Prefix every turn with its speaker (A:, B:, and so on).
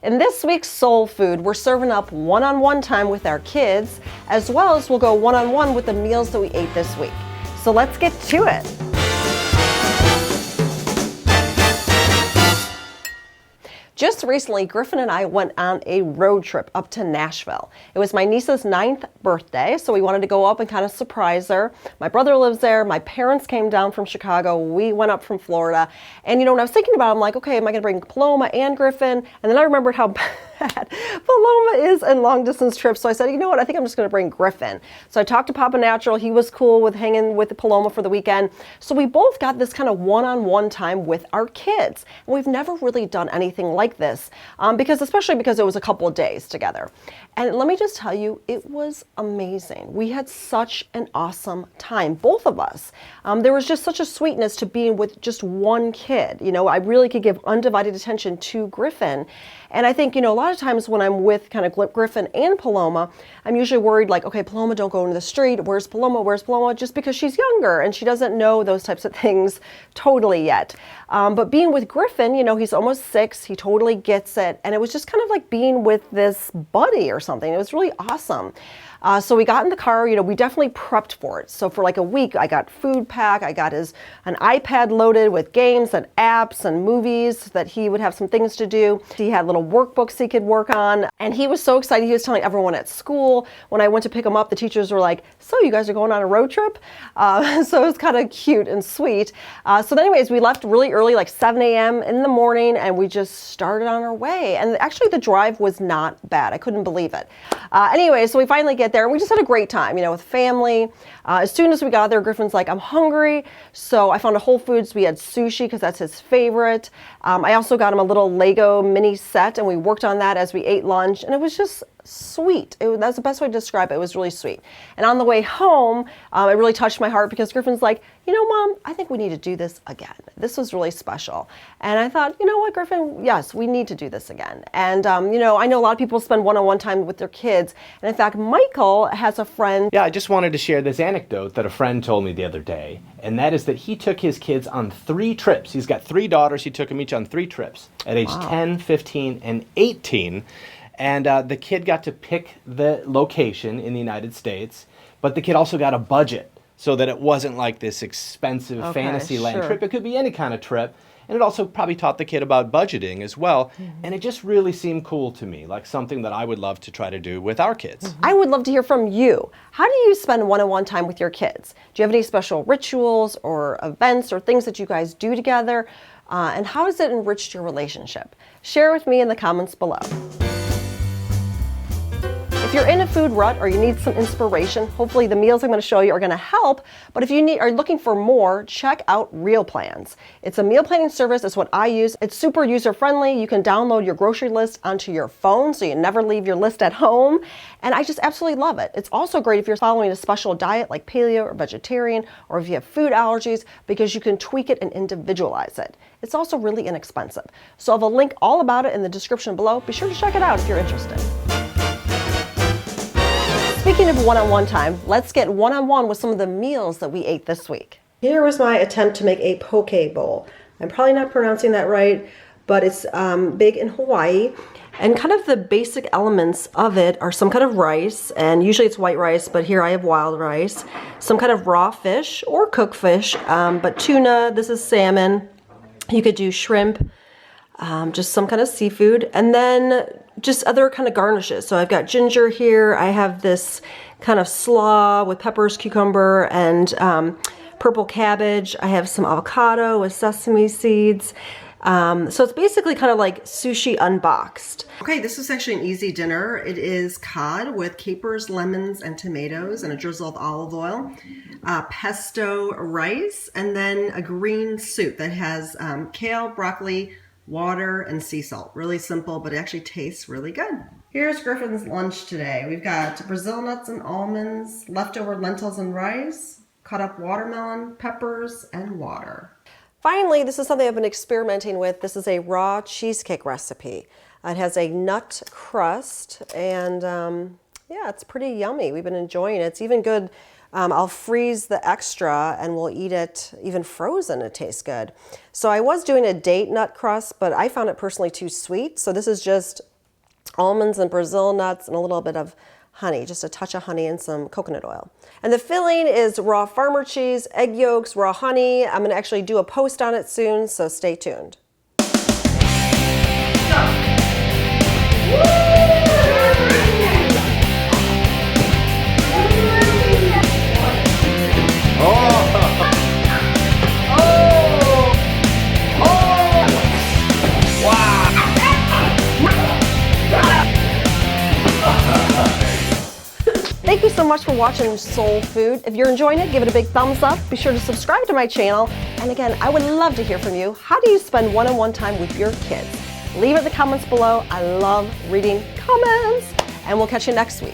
A: In this week's Soul Food, we're serving up one-on-one time with our kids, as well as we'll go one-on-one with the meals that we ate this week. So let's get to it. Just recently, Griffin and I went on a road trip up to Nashville. It was my niece's 9th birthday, so we wanted to go up and kind of surprise her. My brother lives there. My parents came down from Chicago. We went up from Florida. And when I was thinking about it, I'm like, okay, am I going to bring Paloma and Griffin? And then I remembered how bad Paloma is in long distance trips. So I said, you know what, I think I'm just going to bring Griffin. So I talked to Papa Natural. He was cool with hanging with Paloma for the weekend. So we both got this kind of one-on-one time with our kids. And we've never really done anything like this, especially because it was a couple of days together. And let me just tell you, it was amazing. We had such an awesome time, both of us. There was just such a sweetness to being with just one kid. I really could give undivided attention to Griffin. And I think, a lot of times when I'm with kind of Griffin and Paloma, I'm usually worried like, okay, Paloma, don't go into the street. Where's Paloma? Where's Paloma? Just because she's younger and she doesn't know those types of things totally yet. But being with Griffin, he's almost 6. He totally gets it. And it was just kind of like being with this buddy or something. It was really awesome. So we got in the car, we definitely prepped for it. So for like a week, I got food pack. I got an iPad loaded with games and apps and movies that he would have some things to do. He had little workbooks he could work on. And he was so excited. He was telling everyone at school. When I went to pick him up, the teachers were like, so you guys are going on a road trip? So it was kind of cute and sweet. So anyways, we left really early, like 7 a.m. in the morning, and we just started on our way. And actually the drive was not bad. I couldn't believe it. Anyway, so we finally get there and we just had a great time, with family. As soon as we got there, Griffin's like, I'm hungry. So I found a Whole Foods. We had sushi because that's his favorite. I also got him a little Lego mini set and we worked on that as we ate lunch, and it was just sweet. That's the best way to describe it. It was really sweet. And on the way home, it really touched my heart because Griffin's like, Mom, I think we need to do this again. This was really special. And I thought, you know what, Griffin, yes, we need to do this again. And, I know a lot of people spend one-on-one time with their kids. And in fact, Michael has a friend.
B: Yeah, I just wanted to share this anecdote that a friend told me the other day. And that is that he took his kids on 3 trips. He's got 3 daughters. He took them each on 3 trips at age 10, 15, and 18. And the kid got to pick the location in the United States, but the kid also got a budget so that it wasn't like this expensive Fantasyland trip. It could be any kind of trip. And it also probably taught the kid about budgeting as well. Mm-hmm. And it just really seemed cool to me, like something that I would love to try to do with our kids.
A: I would love to hear from you. How do you spend one-on-one time with your kids? Do you have any special rituals or events or things that you guys do together? And how has it enriched your relationship? Share with me in the comments below. If you're in a food rut or you need some inspiration, hopefully the meals I'm going to show you are going to help. But if you are looking for more, check out Real Plans. It's a meal planning service. It's what I use. It's super user-friendly. You can download your grocery list onto your phone so you never leave your list at home. And I just absolutely love it. It's also great if you're following a special diet like paleo or vegetarian, or if you have food allergies, because you can tweak it and individualize it. It's also really inexpensive. So I have a link all about it in the description below. Be sure to check it out if you're interested. Speaking of one-on-one time, let's get one-on-one with some of the meals that we ate this week. Here was my attempt to make a poke bowl. I'm probably not pronouncing that right, but it's big in Hawaii. And kind of the basic elements of it are some kind of rice, and usually it's white rice, but here I have wild rice. Some kind of raw fish or cooked fish, but tuna, this is salmon. You could do shrimp, just some kind of seafood, and then just other kind of garnishes. So I've got ginger here. I have this kind of slaw with peppers, cucumber, and purple cabbage. I have some avocado with sesame seeds. So it's basically kind of like sushi unboxed. Okay, this is actually an easy dinner. It is cod with capers, lemons, and tomatoes, and a drizzle of olive oil, pesto rice, and then a green soup that has kale, broccoli, water, and sea salt. Really simple, but it actually tastes really good. Here's Griffin's lunch today. We've got Brazil nuts and almonds, leftover lentils and rice, cut up watermelon, peppers, and water. Finally, this is something I've been experimenting with. This is a raw cheesecake recipe. It has a nut crust, and yeah, it's pretty yummy. We've been enjoying it. It's even good. I'll freeze the extra and we'll eat it even frozen. It tastes good. So I was doing a date nut crust, but I found it personally too sweet. So this is just almonds and Brazil nuts and a little bit of honey, just a touch of honey and some coconut oil. And the filling is raw farmer cheese, egg yolks, raw honey. I'm going to actually do a post on it soon, so stay tuned. Thank you so much for watching Soul Food. If you're enjoying it, give it a big thumbs up. Be sure to subscribe to my channel. And again, I would love to hear from you. How do you spend one-on-one time with your kids? Leave it in the comments below. I love reading comments. And we'll catch you next week.